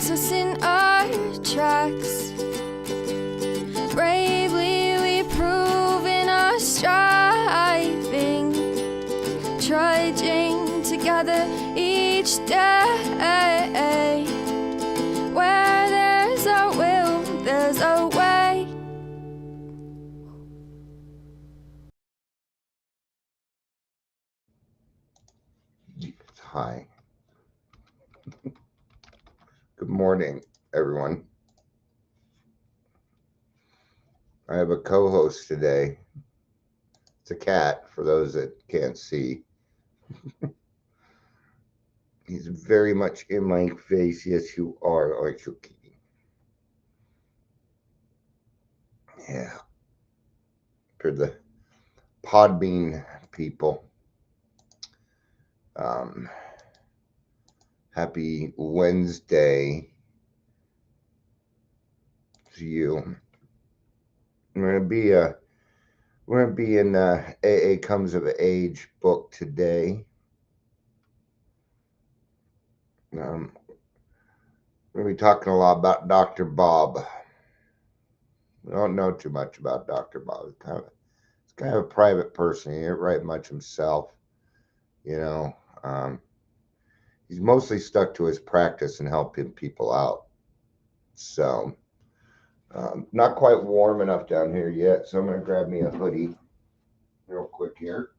stops us in our tracks. Bravely we prove in our striving, trudging together each day. Where there's a will, there's a way. Hi. Good morning, everyone. I have a co-host today. It's a cat, for those that can't see. He's very much in my face. Yes, you are. Aren't you kidding? Yeah. For the Podbean people, happy Wednesday to you. We're gonna be in AA Comes of Age book today. We're gonna be talking a lot about Dr. Bob. We don't know too much about Dr. Bob. He's kind of a private person. He didn't write much himself. You know, he's mostly stuck to his practice and helping people out. So, not quite warm enough down here yet. So I'm going to grab me a hoodie real quick here.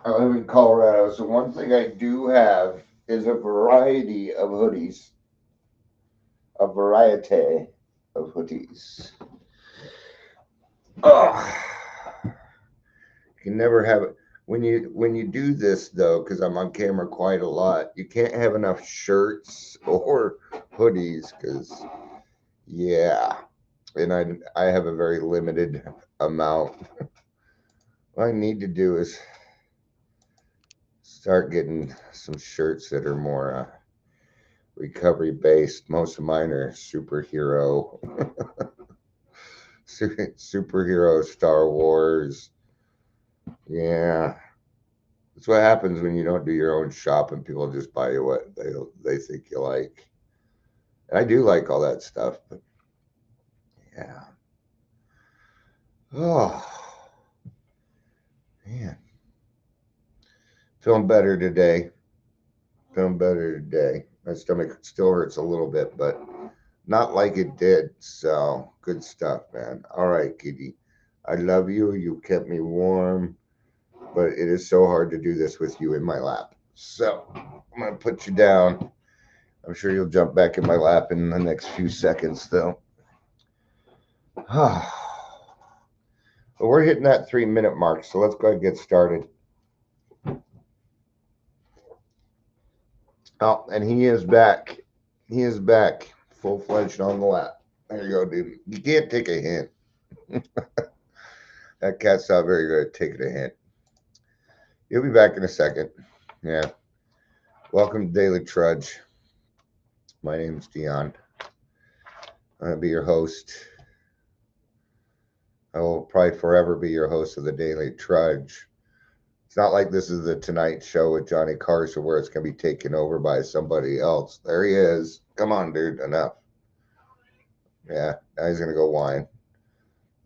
I live in Colorado, so one thing I do have is a variety of hoodies. A variety of hoodies. Oh, you can never have it when you do this though, because I'm on camera quite a lot. You can't have enough shirts or hoodies because yeah, and I have a very limited amount. What I need to do is start getting some shirts that are more recovery based. Most of mine are superhero, superhero Star Wars. Yeah, that's what happens when you don't do your own shopping. People just buy you what they think you like. And I do like all that stuff, but yeah. Oh man, feeling better today. Feeling better today. My stomach still hurts a little bit, but not like it did. So good stuff, man. All right, Kitty. I love you. You kept me warm, but it is so hard to do this with you in my lap. So I'm gonna put you down. I'm sure you'll jump back in my lap in the next few seconds, though. But we're hitting that 3-minute mark, so let's go ahead and get started. Oh, and he is back. He is back, full-fledged on the lap. There you go, dude. You can't take a hint. That cat's not very good at taking a hint. He'll be back in a second. Yeah. Welcome to Daily Trudge. My name's Dion. I'm going to be your host. I will probably forever be your host of the Daily Trudge. It's not like this is the Tonight Show with Johnny Carson where it's going to be taken over by somebody else. There he is. Come on, dude. Enough. Yeah, now he's going to go whine.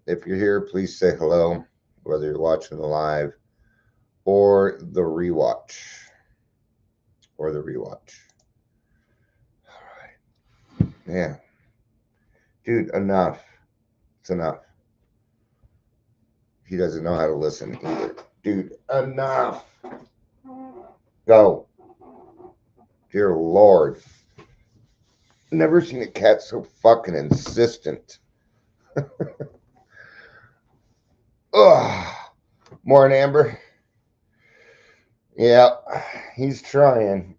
If you're here, please say hello, whether you're watching the live or the rewatch. All right. Yeah. Dude, enough. It's enough. He doesn't know how to listen either. Dude, enough. Go. Dear Lord. Never seen a cat so fucking insistent. Ugh. Morning, Amber. Yeah, he's trying.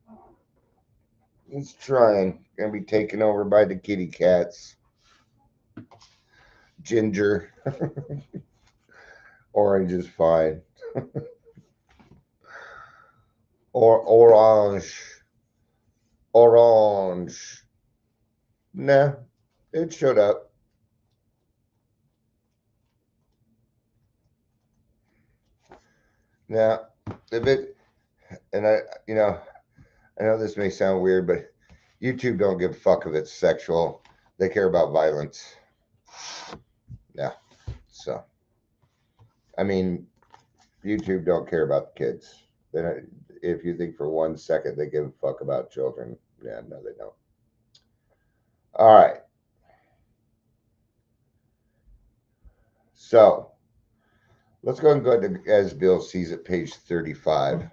He's trying. Gonna be taken over by the kitty cats. Ginger. Orange is fine. Or orange. Orange. Nah, it showed up. Now, if it, and I know this may sound weird, but YouTube don't give a fuck if it's sexual. They care about violence. Yeah. So, I mean, YouTube don't care about the kids. They don't, if you think for 1 second they give a fuck about children, yeah, no, they don't. All right. So, let's go and go to As Bill Sees It, page 35.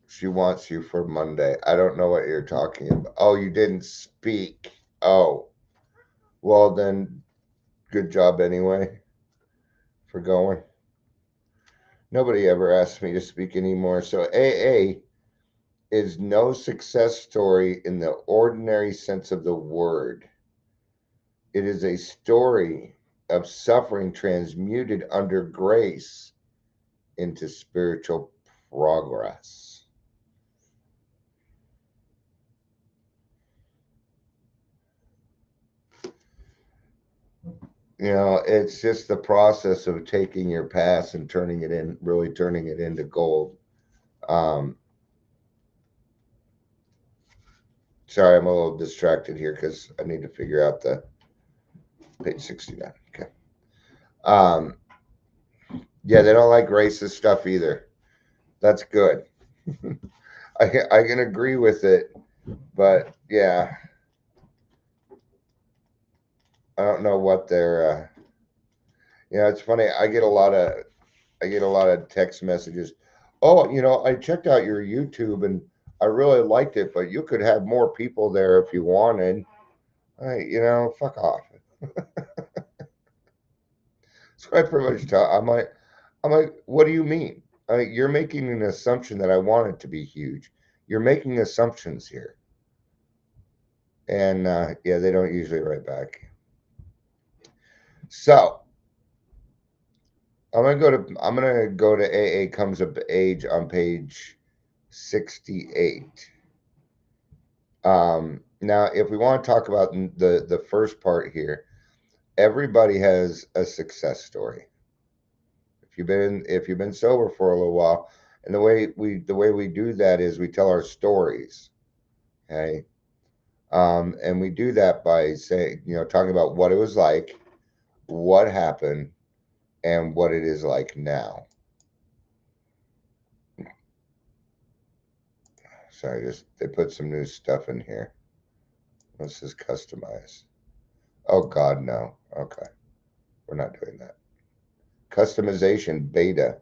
She wants you for Monday. I don't know what you're talking about. Oh, you didn't speak. Oh, well, then, good job anyway for going. Nobody ever asks me to speak anymore. So, AA is no success story in the ordinary sense of the word. It is a story of suffering transmuted under grace into spiritual progress. It's just the process of taking your past and really turning it into gold. Um, Sorry, I'm a little distracted here because I need to figure out the page 69. Okay. Um, yeah, they don't like racist stuff either. That's good. I can agree with it, but yeah, I don't know what they're. It's funny. I get a lot of text messages. Oh, I checked out your YouTube and I really liked it, but you could have more people there if you wanted. Fuck off. So I pretty much tell. I'm like, what do you mean? You're making an assumption that I want it to be huge. You're making assumptions here, and yeah, they don't usually write back. So I'm gonna go to AA Comes of Age on page 68. Now, if we want to talk about the first part here, everybody has a success story. If you've been sober for a little while, and the way we do that is we tell our stories, okay, and we do that by saying, talking about what it was like, what happened, and what it is like now. Sorry, just they put some new stuff in here. Let's just customize. Oh God, no. Okay, we're not doing that. Customization beta.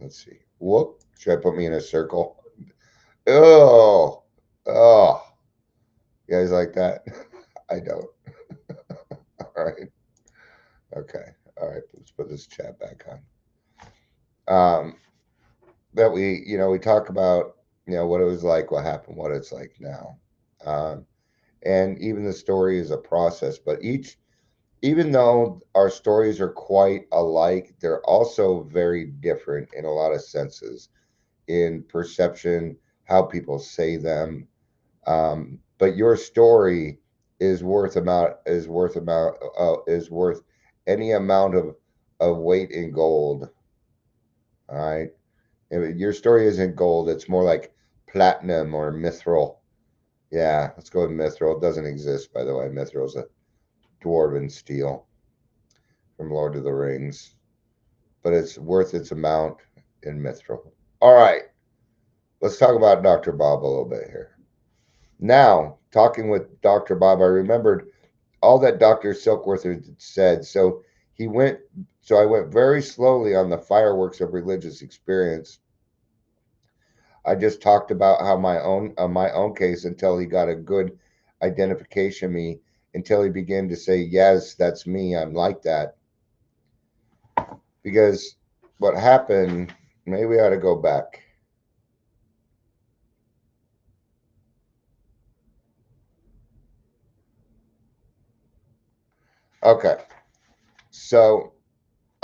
Let's see. Whoop. Should I put me in a circle? Oh, oh. You guys like that? I don't. All right. Okay. All right. Let's put this chat back on. That we talk about, what it was like, what happened, what it's like now. And even the story is a process, but even though our stories are quite alike, they're also very different in a lot of senses in perception, how people say them. But your story is worth any amount of weight in gold. All right. Your story isn't gold, it's more like platinum or mithril. Yeah, let's go with mithril. It doesn't exist, by the way. Mithril's a dwarven steel from Lord of the Rings, but it's worth its amount in mithril. All right, let's talk about Dr. Bob a little bit here. Now, talking with Dr. Bob, I remembered all that Dr. Silkworth had said. So I went very slowly on the fireworks of religious experience. I just talked about how my own case until he got a good identification of me, until he began to say, yes, that's me. I'm like that. Because what happened, maybe we ought to go back. Okay. So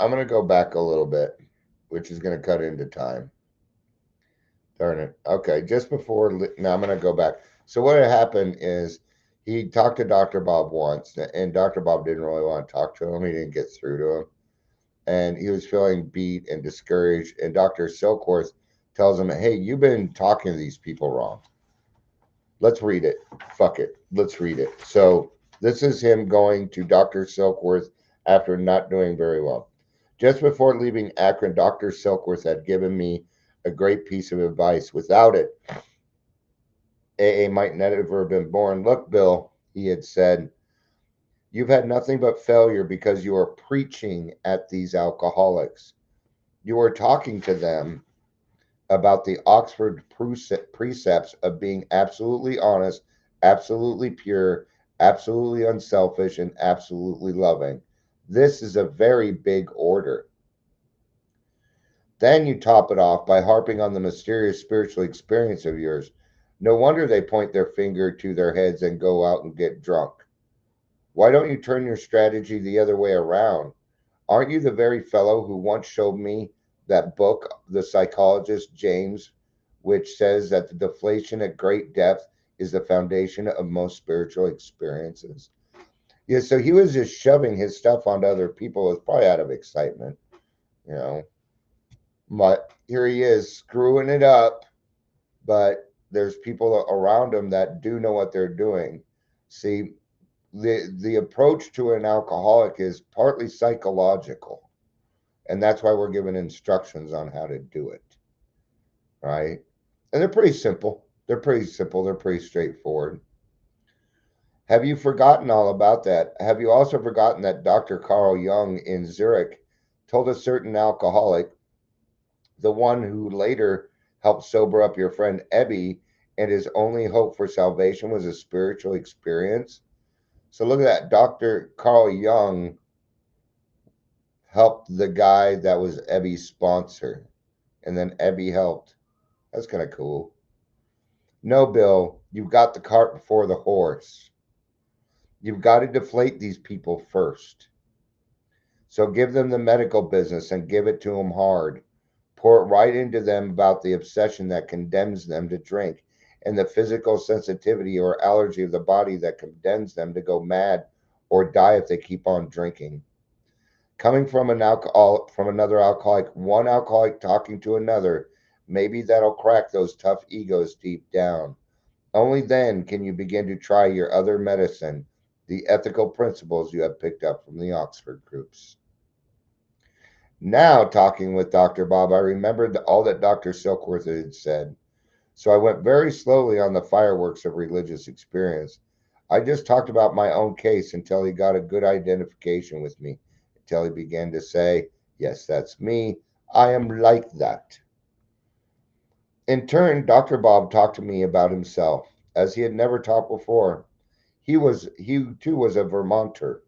I'm going to go back a little bit, which is going to cut into time. Darn it. Okay. Now I'm going to go back. So what had happened is he talked to Dr. Bob once, and Dr. Bob didn't really want to talk to him. He didn't get through to him. and he was feeling beat and discouraged. And Dr. Silkworth tells him, "Hey, you've been talking to these people wrong. Let's read it. Fuck it. Let's read it." So this is him going to Dr. Silkworth after not doing very well. "Just before leaving Akron, Dr. Silkworth had given me a great piece of advice. Without it, AA might never have been born. Look, Bill," he had said, "you've had nothing but failure because you are preaching at these alcoholics. You are talking to them about the Oxford precepts of being absolutely honest, absolutely pure, absolutely unselfish, and absolutely loving. This is a very big order. Then you top it off by harping on the mysterious spiritual experience of yours. No wonder they point their finger to their heads and go out and get drunk. Why don't you turn your strategy the other way around? Aren't you the very fellow who once showed me that book, The Psychologist James, which says that the deflation at great depth is the foundation of most spiritual experiences?" Yeah, so he was just shoving his stuff onto other people. It was probably out of excitement, you know. But here he is screwing it up, but there's people around him that do know what they're doing. See, the approach to an alcoholic is partly psychological, and that's why we're given instructions on how to do it, right? And they're pretty simple. They're pretty simple. They're pretty straightforward. Have you forgotten all about that? Have you also forgotten that Dr. Carl Jung in Zurich told a certain alcoholic, the one who later helped sober up your friend Ebby, and his only hope for salvation was a spiritual experience? So look at that. Dr. Carl Jung helped the guy that was Ebby's sponsor, and then Ebby helped. That's kind of cool. No, Bill, you've got the cart before the horse. You've got to deflate these people first. So give them the medical business and give it to them hard. Pour it right into them about the obsession that condemns them to drink and the physical sensitivity or allergy of the body that condemns them to go mad or die if they keep on drinking. Coming from another alcoholic, one alcoholic talking to another, maybe that'll crack those tough egos deep down. Only then can you begin to try your other medicine, the ethical principles you have picked up from the Oxford groups. Now, talking with Dr. Bob, I remembered all that Dr. Silkworth had said. So I went very slowly on the fireworks of religious experience. I just talked about my own case until he got a good identification with me, until he began to say, "Yes, that's me. I am like that." In turn, Dr. Bob talked to me about himself, as he had never talked before. He too was a Vermonter.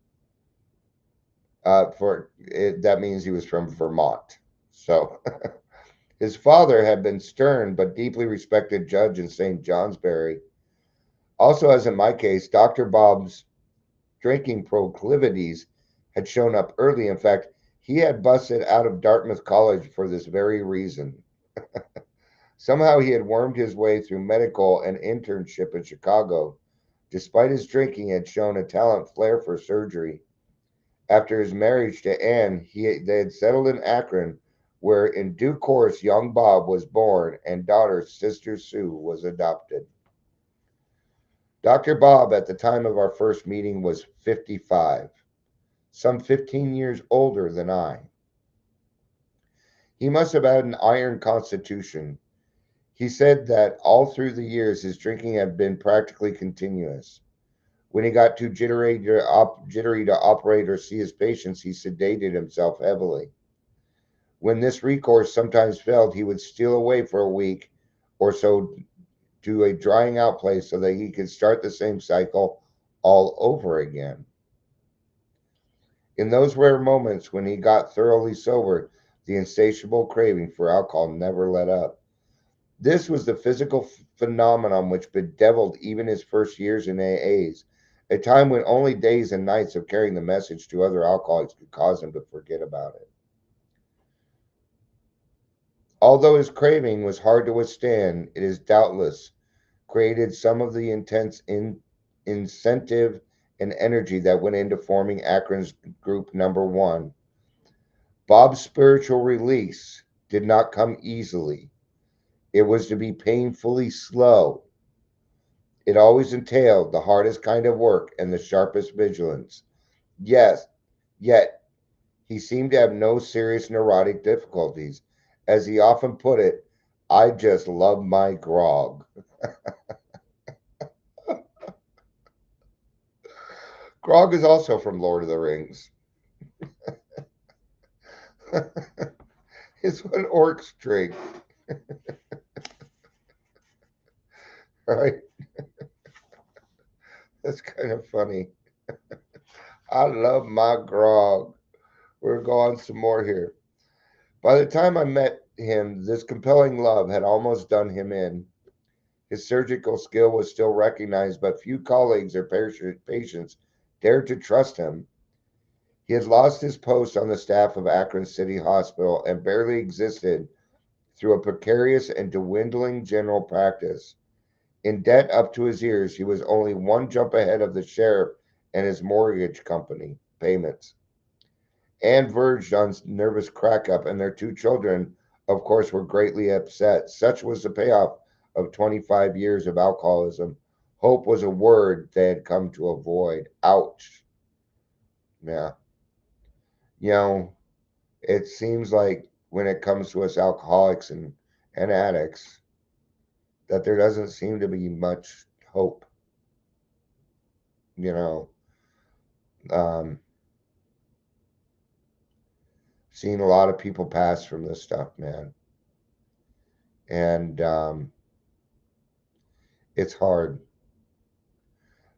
That means he was from Vermont. So his father had been stern but deeply respected judge in St. Johnsbury. Also, as in my case, Dr. Bob's drinking proclivities had shown up early. In fact, he had busted out of Dartmouth College for this very reason. Somehow he had wormed his way through medical and internship in Chicago. Despite his drinking, he had shown a talent flair for surgery. After his marriage to Anne, they had settled in Akron, where in due course young Bob was born and daughter Sister Sue was adopted. Dr. Bob, at the time of our first meeting, was 55, some 15 years older than I. He must have had an iron constitution. He said that all through the years his drinking had been practically continuous. When he got too jittery to operate or see his patients, he sedated himself heavily. When this recourse sometimes failed, he would steal away for a week or so to a drying out place so that he could start the same cycle all over again. In those rare moments when he got thoroughly sober, the insatiable craving for alcohol never let up. This was the physical phenomenon which bedeviled even his first years in AAs, a time when only days and nights of carrying the message to other alcoholics could cause him to forget about it. Although his craving was hard to withstand, it has doubtless created some of the intense incentive and energy that went into forming Akron's group number one. Bob's spiritual release did not come easily. It was to be painfully slow. It always entailed the hardest kind of work and the sharpest vigilance. Yes, yet he seemed to have no serious neurotic difficulties. As he often put it, I just love my grog. Grog is also from Lord of the Rings. It's what orcs drink, right? That's kind of funny. I love my grog. We're going some more here. By the time I met him, this compelling love had almost done him in. His surgical skill was still recognized, but few colleagues or patients dared to trust him. He had lost his post on the staff of Akron City Hospital and barely existed through a precarious and dwindling general practice. In debt up to his ears, he was only one jump ahead of the sheriff and his mortgage company payments. Anne verged on nervous crack-up, and their two children, of course, were greatly upset. Such was the payoff of 25 years of alcoholism. Hope was a word they had come to avoid. Ouch. Yeah. You know, it seems like when it comes to us alcoholics and addicts, that there doesn't seem to be much hope. You know, um, seeing a lot of people pass from this stuff, man. And it's hard.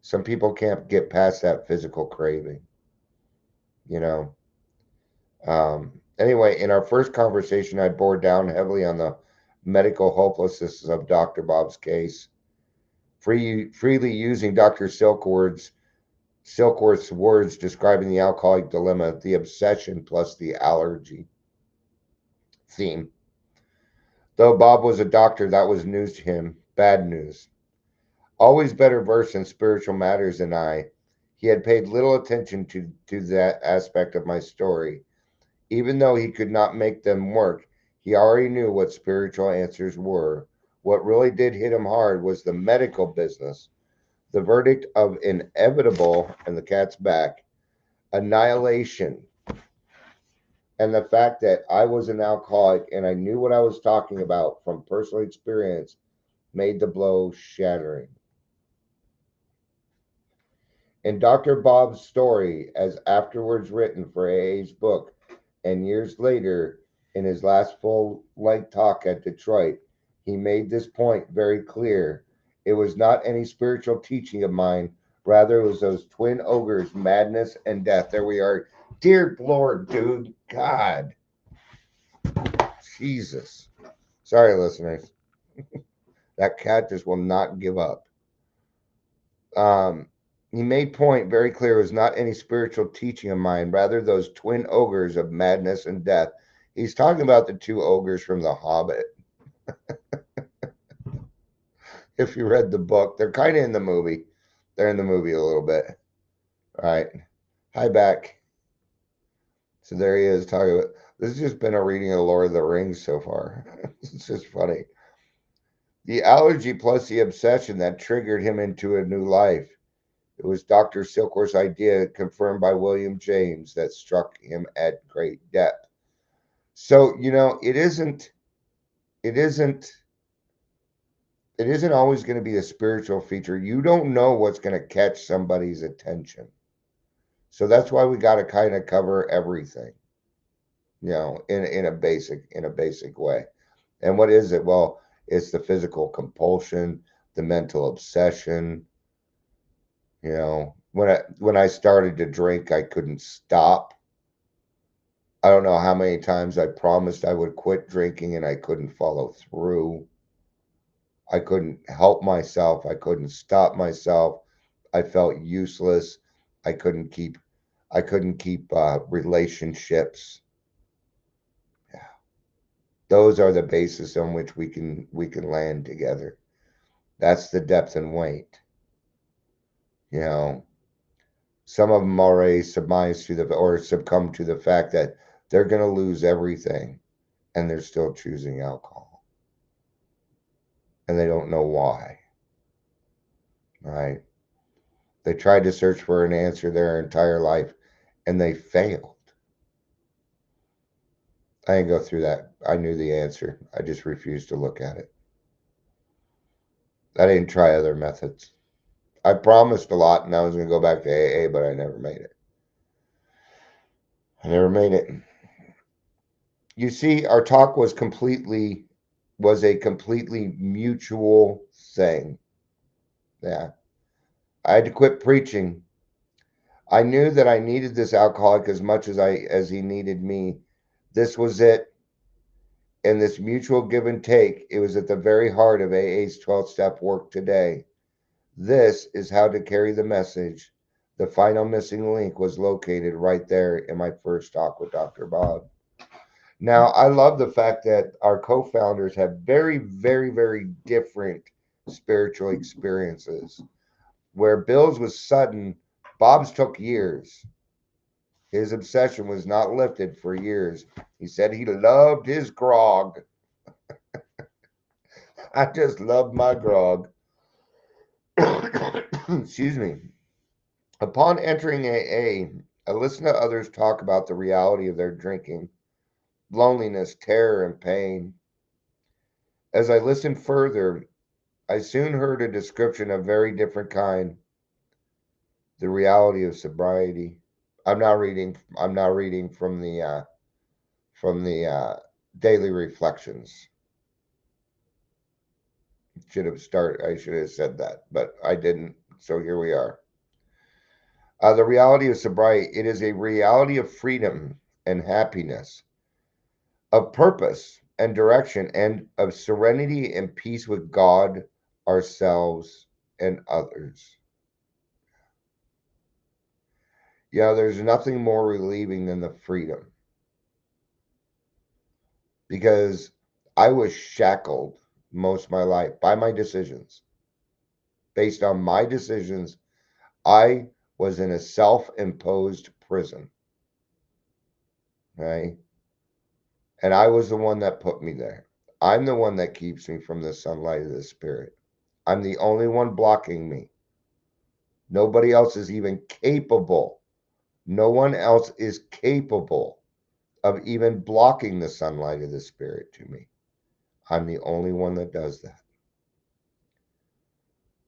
Some people can't get past that physical craving, you know. Anyway, in our first conversation, I bore down heavily on the medical hopelessness of Dr. Bob's case, freely using Dr. Silkworth's words describing the alcoholic dilemma, the obsession plus the allergy theme. Though Bob was a doctor, that was news to him, bad news. Always better versed in spiritual matters than I, he had paid little attention to that aspect of my story. Even though he could not make them work, he already knew what spiritual answers were. What really did hit him hard was the medical business, the verdict of inevitable, and the cat's back, annihilation, and the fact that I was an alcoholic and I knew what I was talking about from personal experience made the blow shattering. In Dr. Bob's story, as afterwards written for AA's book, and years later in his last full length talk at Detroit, he made this point very clear. It was not any spiritual teaching of mine, rather, it was those twin ogres, madness and death. There we are. Dear Lord, dude, God, Jesus. Sorry, listeners. That cat just will not give up. He made point very clear it was not any spiritual teaching of mine, rather those twin ogres of madness and death. He's talking about the two ogres from The Hobbit. If you read the book, they're kind of in the movie. They're in the movie a little bit. All right. Hi, back. So there he is talking about. This has just been a reading of Lord of the Rings so far. It's just funny. The allergy plus the obsession that triggered him into a new life. It was Dr. Silkworth's idea, confirmed by William James, that struck him at great depth. So, you know, it isn't always going to be a spiritual feature. You don't know what's going to catch somebody's attention. So that's why we got to kind of cover everything, you know, in a basic way. And what is it? Well, it's the physical compulsion, the mental obsession. You know, when I started to drink, I couldn't stop. I don't know how many times I promised I would quit drinking and I couldn't follow through. I couldn't help myself. I couldn't stop myself. I felt useless. I couldn't keep relationships. Yeah. Those are the basis on which we can land together. That's the depth and weight. You know, some of them already succumb to the fact that they're going to lose everything, and they're still choosing alcohol. And they don't know why, right? They tried to search for an answer their entire life, and they failed. I didn't go through that. I knew the answer. I just refused to look at it. I didn't try other methods. I promised a lot, and I was going to go back to AA, but I never made it. I never made it. You see, our talk was a completely mutual thing. Yeah. I had to quit preaching. I knew that I needed this alcoholic as much as he needed me. This was it. And this mutual give and take, it was at the very heart of AA's 12-step work today. This is how to carry the message. The final missing link was located right there in my first talk with Dr. Bob. Now, I love the fact that our co-founders have very, very, very different spiritual experiences. Where Bill's was sudden, Bob's took years. His obsession was not lifted for years. He said he loved his grog. I just love my grog. Excuse me. Upon entering AA, I listened to others talk about the reality of their drinking, loneliness, terror, and pain. As I listened further, I soon heard a description of very different kind, the reality of sobriety. I'm now reading from the daily reflections. I should have said that, but I didn't. So here we are. The reality of sobriety. It is a reality of freedom and happiness, of purpose and direction, and of serenity and peace with God, ourselves, and others. Yeah, there's nothing more relieving than the freedom. Because I was shackled most of my life by my decisions. Based on my decisions, I was in a self-imposed prison. Right? And I was the one that put me there. I'm the one that keeps me from the sunlight of the Spirit. I'm the only one blocking me. Nobody else is even capable. No one else is capable of even blocking the sunlight of the Spirit to me. I'm the only one that does that.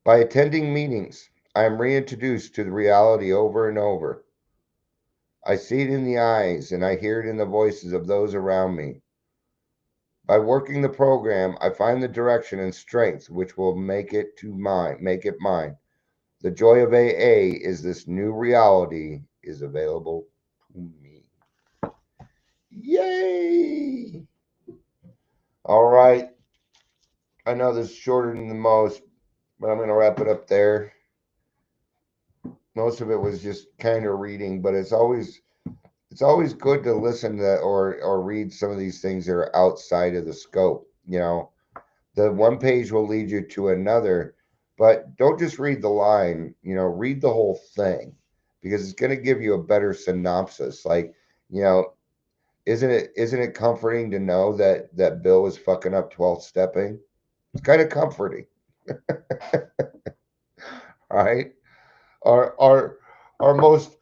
By attending meetings, I am reintroduced to the reality over and over. I see it in the eyes and I hear it in the voices of those around me. By working the program, I find the direction and strength which will make it mine. The joy of AA is this new reality is available to me. Yay! All right. I know this is shorter than the most, but I'm going to wrap it up there. Most of it was just kind of reading, but it's always good to listen to or read some of these things that are outside of the scope. The one page will lead you to another, but don't just read the line, read the whole thing, because it's going to give you a better synopsis. Like, isn't it comforting to know that Bill was fucking up 12th stepping? It's kind of comforting. Right? Our most,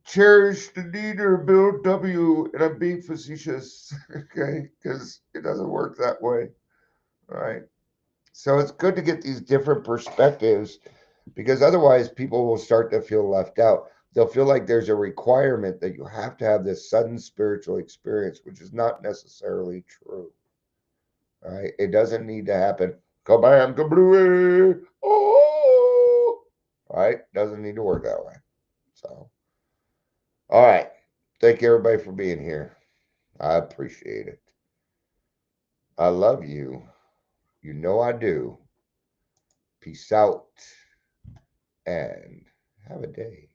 cherished leader, Bill W. And I'm being facetious, okay? Because it doesn't work that way, right? So it's good to get these different perspectives, because otherwise people will start to feel left out. They'll feel like there's a requirement that you have to have this sudden spiritual experience, which is not necessarily true, right? It doesn't need to happen. Kabam, kablooey, oh, right? Doesn't need to work that way. So, all right. Thank you, everybody, for being here. I appreciate it. I love you. You know I do. Peace out and have a day.